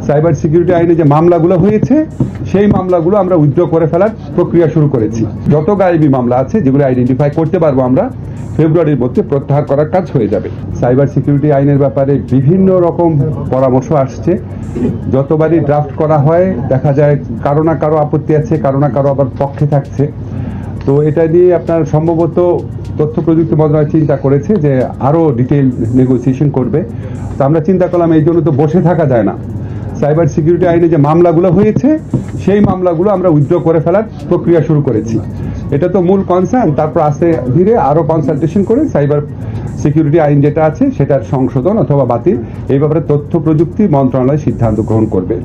Cyber security আইনে যে মামলাগুলো হয়েছে সেই মামলাগুলো আমরা উইথড্র করে ফেলার প্রক্রিয়া শুরু করেছি। যত গায়েবী মামলা আছে যেগুলো আইডেন্টিফাই করতে পারবো আমরা ফেব্রুয়ারির মধ্যে প্রত্যাহার করার কাজ হয়ে যাবে। সাইবার সিকিউরিটি আইনের ব্যাপারে বিভিন্ন রকম পরামর্শ আসছে। যতবারই ড্রাফট করা হয় দেখা যায় কারো না কারো আপত্তি আছে, কারো না কারো আবার পক্ষে থাকছে। তো এটা নিয়ে আপনার সম্ভবত তথ্য প্রযুক্তি মন্ত্রণালয় চিন্তা করেছে যে আরও ডিটেইল নেগোসিয়েশন করবে। তো আমরা চিন্তা করলাম এই জন্য তো বসে থাকা যায় না, সাইবার সিকিউরিটি আইনে যে মামলাগুলো হয়েছে সেই মামলাগুলো আমরা উইথড্র করে ফেলার প্রক্রিয়া শুরু করেছি। এটা তো মূল কনসার্ন, তারপর আস্তে ধীরে আরও কনসালটেশন করে সাইবার সিকিউরিটি আইন যেটা আছে সেটার সংশোধন অথবা বাতিল এই ব্যাপারে তথ্য প্রযুক্তি মন্ত্রণালয় সিদ্ধান্ত গ্রহণ করবে।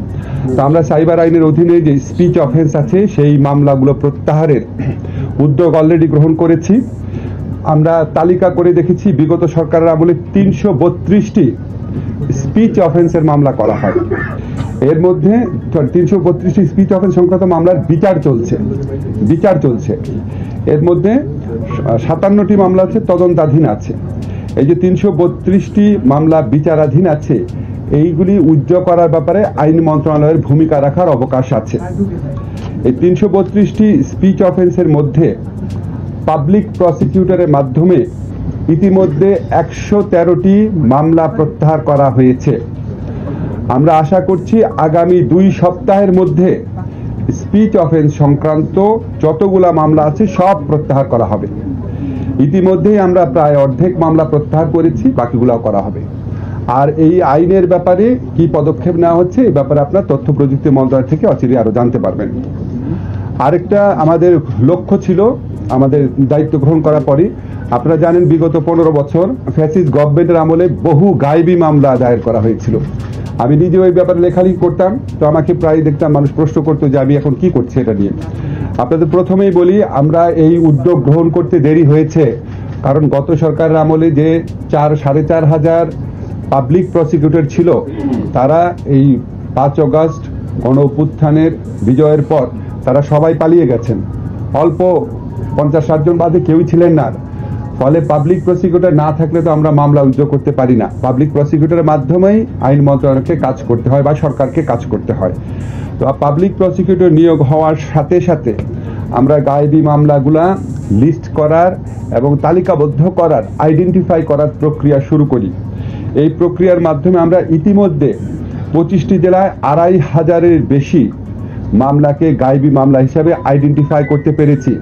তো আমরা সাইবার আইনের অধীনে যে স্পিচ অফেন্স আছে সেই মামলাগুলো প্রত্যাহারের উদ্যোগ অলরেডি গ্রহণ করেছি। আমরা তালিকা করে দেখেছি বিগত সরকারের আমলে 332টি স্পিচ অফেন্সের মামলা করা হয়। এর মধ্যে 332টি স্পিচ অফেন্স সংক্রান্ত মামলার বিচার চলছে। এর মধ্যে 57টি মামলা হচ্ছে তদন্তাধীন আছে। এই যে 332টি মামলা বিচারাধীন আছে এইগুলি উইথড্র করার ব্যাপারে আইন মন্ত্রণালয়ের ভূমিকা রাখার অবকাশ আছে। এই 332টি স্পিচ অফেন্সের মধ্যে পাবলিক প্রসিকিউটরের মাধ্যমে ইতিমধ্যে 113টি মামলা প্রত্যাহার করা হয়েছে। আমরা আশা করছি আগামী 2 সপ্তাহের মধ্যে স্পিচ অফেন্স সংক্রান্ত যতগুলা মামলা আছে সব প্রত্যাহার করা হবে। ইতিমধ্যেই আমরা প্রায় অর্ধেক মামলা প্রত্যাহার করেছি, বাকিগুলাও করা হবে। আর এই আইনের ব্যাপারে কি পদক্ষেপ নেওয়া হচ্ছে এই ব্যাপারে আপনার তথ্য প্রযুক্তি মন্ত্রণালয় থেকে অচিরে আরো জানতে পারবেন। আরেকটা আমাদের লক্ষ্য ছিল আমাদের দায়িত্ব গ্রহণ করার পরই, আপনারা জানেন বিগত 15 বছর ফ্যাসিস্ট গভর্নমেন্টের আমলে বহু গায়েবী মামলা দায়ের করা হয়েছিল। আমি নিজে ওই ব্যাপারে লেখালেখি করতাম, তো আমাকে প্রায় দেখতাম মানুষ প্রশ্ন করতো যে আমি এখন কি করছি এটা নিয়ে। আপনাদের প্রথমেই বলি আমরা এই উদ্যোগ গ্রহণ করতে দেরি হয়েছে কারণ গত সরকারের আমলে যে 4-4.5 হাজার পাবলিক প্রসিকিউটর ছিল তারা এই 5 আগস্ট গণ অভ্যুত্থানের বিজয়ের পর তারা সবাই পালিয়ে গেছেন। অল্প 50-60 জন বাদে কেউই ছিলেন না। ফলে পাবলিক প্রসিকিউটর না থাকলে তো আমরা মামলা উইথড্র করতে পারি না। পাবলিক প্রসিকিউটরের মাধ্যমেই আইন মন্ত্রণালয়কে কাজ করতে হয় বা সরকারকে কাজ করতে হয়। তো পাবলিক প্রসিকিউটর নিয়োগ হওয়ার সাথে সাথে আমরা গায়েবী মামলাগুলা লিস্ট করার এবং তালিকাবদ্ধ করার, আইডেন্টিফাই করার প্রক্রিয়া শুরু করি। এই প্রক্রিয়ার মাধ্যমে আমরা ইতিমধ্যে 25টি জেলায় 2500-এর বেশি মামলাকে গায়েবী মামলা হিসাবে আইডেন্টিফাই করতে পেরেছি।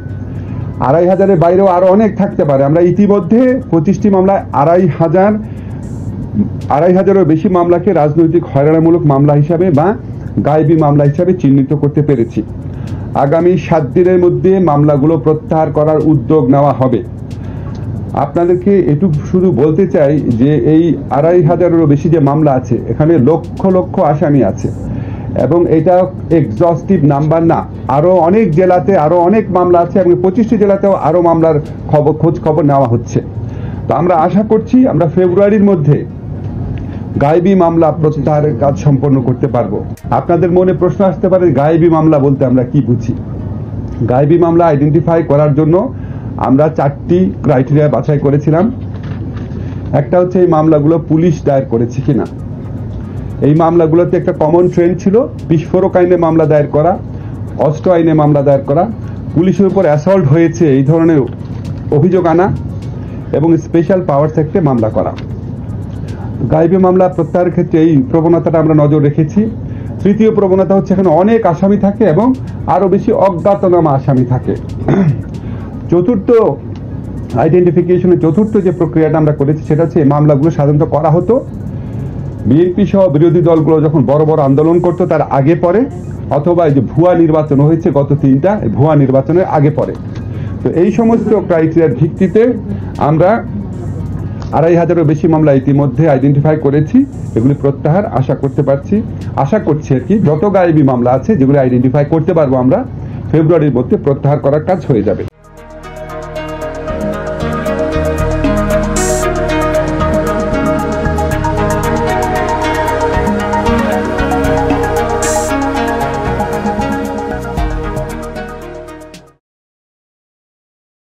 2500-এর বাইরেও আরো অনেক থাকতে পারে। আমরা ইতিমধ্যে 25টি মামলায় 2500-এরও বেশি মামলাকে রাজনৈতিক হয়রানিমূলক মামলা হিসাবে বা গায়েবী মামলা হিসাবে চিহ্নিত করতে পেরেছি। আগামী 7 দিনের মধ্যে মামলাগুলো প্রত্যাহার করার উদ্যোগ নেওয়া হবে। আপনাদেরকে এটুকু শুধু বলতে চাই যে এই 2500-এরও বেশি যে মামলা আছে এখানে লক্ষ লক্ষ আসামি আছে এবং এটা এক্সস্টিভ নাম্বার না। আরো অনেক জেলাতে আরো অনেক মামলা আছে এবং 25টি জেলাতেও আরো মামলার খোঁজ খবর নেওয়া হচ্ছে। তো আমরা আশা করছি আমরা ফেব্রুয়ারির মধ্যে গায়েবী মামলা প্রত্যাহারের কাজ সম্পন্ন করতে পারবো। আপনাদের মনে প্রশ্ন আসতে পারে গায়েবী মামলা বলতে আমরা কি বুঝি। গায়েবী মামলা আইডেন্টিফাই করার জন্য আমরা 4টি ক্রাইটেরিয়া বাছাই করেছিলাম। একটা হচ্ছে এই মামলাগুলো পুলিশ দায়ের করেছে কিনা। এই মামলাগুলোতে একটা কমন ট্রেন্ড ছিল বিস্ফোরক আইনে মামলা দায়ের করা, অস্ত্র আইনে মামলা দায়ের করা, পুলিশের উপর অ্যাসল্ট হয়েছে এই ধরনের অভিযোগ আনা এবং স্পেশাল পাওয়ার সেক্টরে মামলা করা। গায়েবী মামলা প্রত্যাহারের ক্ষেত্রে এই প্রবণতাটা আমরা নজর রেখেছি। তৃতীয় প্রবণতা হচ্ছে এখানে অনেক আসামি থাকে এবং আরো বেশি অজ্ঞাতনামা আসামি থাকে। চতুর্থ আইডেন্টিফিকেশনের চতুর্থ যে প্রক্রিয়াটা আমরা করেছি সেটা হচ্ছে এই মামলাগুলো সাধারণত করা হতো বিএনপি সহ বিরোধী দলগুলো যখন বড় বড় আন্দোলন করতো তার আগে পরে, অথবা এই যে ভুয়া নির্বাচন হয়েছে গত 3টা ভুয়া নির্বাচনের আগে পরে। তো এই সমস্ত ক্রাইটেরিয়ার ভিত্তিতে আমরা 2500-এরও বেশি মামলা ইতিমধ্যে আইডেন্টিফাই করেছি। এগুলি প্রত্যাহার আশা করছি আর কি। যত গায়েবী মামলা আছে যেগুলি আইডেন্টিফাই করতে পারবো আমরা ফেব্রুয়ারির মধ্যে প্রত্যাহার করার কাজ হয়ে যাবে।